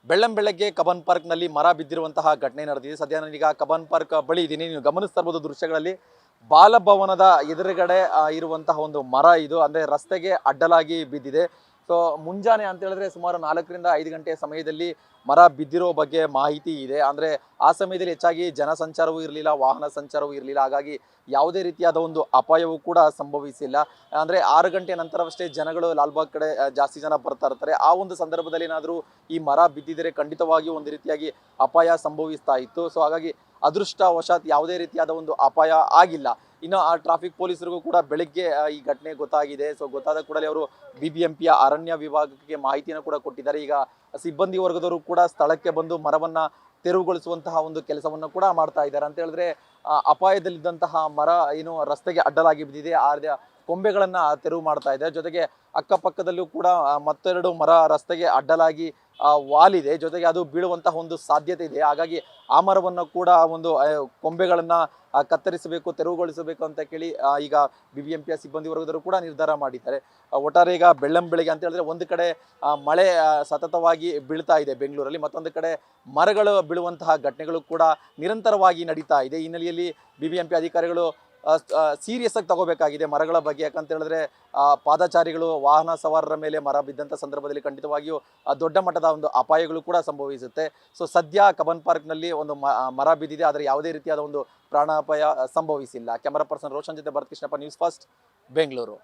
ಬೆಳ್ಳಂಬೆಳಗ್ಗೆ Cubbon ಪಾರ್ಕ್ನಲ್ಲಿ ಮರ ಬಿದ್ದಿರುವಂತಹ ಘಟನೆ ನಡೆದಿದೆ. ಸದ್ಯ ನಾನೀಗ ಕಬ್ಬನ್ ಪಾರ್ಕ್ ಬಳಿ ಇದ್ದೀನಿ. ನೀವು ಗಮನಿಸ್ತಾ ಇರ್ಬೋದು ದೃಶ್ಯಗಳಲ್ಲಿ ಬಾಲಭವನದ ಎದುರುಗಡೆ ಇರುವಂತಹ ಒಂದು ಮರ ಇದು. ಅಂದ್ರೆ ರಸ್ತೆಗೆ ಅಡ್ಡಲಾಗಿ ಬಿದ್ದಿದೆ. ಸೊ ಮುಂಜಾನೆ ಅಂತ ಹೇಳಿದ್ರೆ ಸುಮಾರು 4ರಿಂದ 5 ಗಂಟೆ ಸಮಯದಲ್ಲಿ ಮರ ಬಿದ್ದಿರೋ ಬಗ್ಗೆ ಮಾಹಿತಿ ಇದೆ. ಅಂದ್ರೆ ಆ ಸಮಯದಲ್ಲಿ ಹೆಚ್ಚಾಗಿ ಜನಸಂಚಾರವೂ ಇರಲಿಲ್ಲ, ವಾಹನ ಸಂಚಾರವೂ ಇರಲಿಲ್ಲ. ಹಾಗಾಗಿ ಯಾವುದೇ ರೀತಿಯಾದ ಒಂದು ಅಪಾಯವೂ ಕೂಡ ಸಂಭವಿಸಿಲ್ಲ. ಅಂದ್ರೆ 6 ಗಂಟೆ ನಂತರವಷ್ಟೇ ಜನಗಳು ಲಾಲ್ಬಾಗ್ ಕಡೆ ಜಾಸ್ತಿ ಜನ ಬರ್ತಾ ಇರ್ತಾರೆ. ಆ ಒಂದು ಸಂದರ್ಭದಲ್ಲಿ ಏನಾದರೂ ಈ ಮರ ಬಿದ್ದಿದ್ರೆ ಖಂಡಿತವಾಗಿಯೂ ಒಂದು ರೀತಿಯಾಗಿ ಅಪಾಯ ಸಂಭವಿಸ್ತಾ ಇತ್ತು. ಸೊ ಹಾಗಾಗಿ ಅದೃಷ್ಟವಶಾತ್ ಯಾವುದೇ ರೀತಿಯಾದ ಒಂದು ಅಪಾಯ ಆಗಿಲ್ಲ. ಇನ್ನು ಆ ಟ್ರಾಫಿಕ್ ಪೊಲೀಸರಿಗೂ ಕೂಡ ಬೆಳಿಗ್ಗೆ ಈ ಘಟನೆ ಗೊತ್ತಾಗಿದೆ. ಸೊ ಗೊತ್ತಾದ ಕೂಡಲೇ ಅವರು ಬಿಬಿಎಂಪಿಯ ಅರಣ್ಯ ವಿಭಾಗಕ್ಕೆ ಮಾಹಿತಿಯನ್ನು ಕೂಡ ಕೊಟ್ಟಿದ್ದಾರೆ. ಈಗ ಸಿಬ್ಬಂದಿ ವರ್ಗದವರು ಕೂಡ ಸ್ಥಳಕ್ಕೆ ಬಂದು ಮರವನ್ನ ತೆರವುಗೊಳಿಸುವಂತಹ ಒಂದು ಕೆಲಸವನ್ನು ಕೂಡ ಮಾಡ್ತಾ ಇದ್ದಾರೆ. ಅಂತ ಹೇಳಿದ್ರೆ ಅಪಾಯದಲ್ಲಿದ್ದಂತಹ ಮರ ಏನು ರಸ್ತೆಗೆ ಅಡ್ಡಲಾಗಿ ಬಿದ್ದಿದೆ, ಆ ಕೊಂಬೆಗಳನ್ನ ತೆರವು ಮಾಡ್ತಾ ಇದೆ. ಜೊತೆಗೆ ಅಕ್ಕಪಕ್ಕದಲ್ಲೂ ಕೂಡ ಮತ್ತೆರಡು ಮರ ರಸ್ತೆಗೆ ಅಡ್ಡಲಾಗಿ ವಾಲಿದೆ. ಜೊತೆಗೆ ಅದು ಬೀಳುವಂತಹ ಒಂದು ಸಾಧ್ಯತೆ ಇದೆ. ಹಾಗಾಗಿ ಆ ಮರವನ್ನು ಕೂಡ ಒಂದು ಕೊಂಬೆಗಳನ್ನ ಕತ್ತರಿಸಬೇಕು, ತೆರವುಗೊಳಿಸಬೇಕು ಅಂತ ಕೇಳಿ ಈಗ ಬಿಬಿಎಂಪಿಯ ಸಿಬ್ಬಂದಿ ವರ್ಗದವರು ಕೂಡ ನಿರ್ಧಾರ ಮಾಡಿದ್ದಾರೆ. ಒಟ್ಟಾರೆ ಈಗ ಬೆಳ್ಳಂಬೆಳಿಗ್ಗೆ ಅಂತ ಹೇಳಿದ್ರೆ ಒಂದು ಕಡೆ ಮಳೆ ಸತತವಾಗಿ ಬೀಳ್ತಾ ಇದೆ ಬೆಂಗಳೂರಲ್ಲಿ, ಮತ್ತೊಂದು ಕಡೆ ಮರಗಳು ಬೀಳುವಂತಹ ಘಟನೆಗಳು ಕೂಡ ನಿರಂತರವಾಗಿ ನಡೀತಾ ಇದೆ. ಈ ಹಿನ್ನೆಲೆಯಲ್ಲಿ ಬಿಬಿಎಂಪಿ ಅಧಿಕಾರಿಗಳು ಸೀರಿಯಸ್ ಆಗಿ ತಗೋಬೇಕಾಗಿದೆ ಮರಗಳ ಬಗ್ಗೆ. ಯಾಕಂತ ಹೇಳಿದ್ರೆ ಪಾದಚಾರಿಗಳು, ವಾಹನ ಸವಾರರ ಮೇಲೆ ಮರ ಬಿದ್ದಂಥ ಸಂದರ್ಭದಲ್ಲಿ ಖಂಡಿತವಾಗಿಯೂ ದೊಡ್ಡ ಮಟ್ಟದ ಒಂದು ಅಪಾಯಗಳು ಕೂಡ ಸಂಭವಿಸುತ್ತೆ. ಸೊ ಸದ್ಯ ಕಬ್ಬನ್ ಪಾರ್ಕ್ನಲ್ಲಿ ಒಂದು ಮರ ಬಿದ್ದಿದೆ, ಆದರೆ ಯಾವುದೇ ರೀತಿಯಾದ ಒಂದು ಪ್ರಾಣಾಪಾಯ ಸಂಭವಿಸಿಲ್ಲ. ಕ್ಯಾಮರಾ ಪರ್ಸನ್ ರೋಷನ್ ಜೊತೆ ಭರತ್ ಕೃಷ್ಣಪ್ಪ, ನ್ಯೂಸ್ ಫಸ್ಟ್, ಬೆಂಗಳೂರು.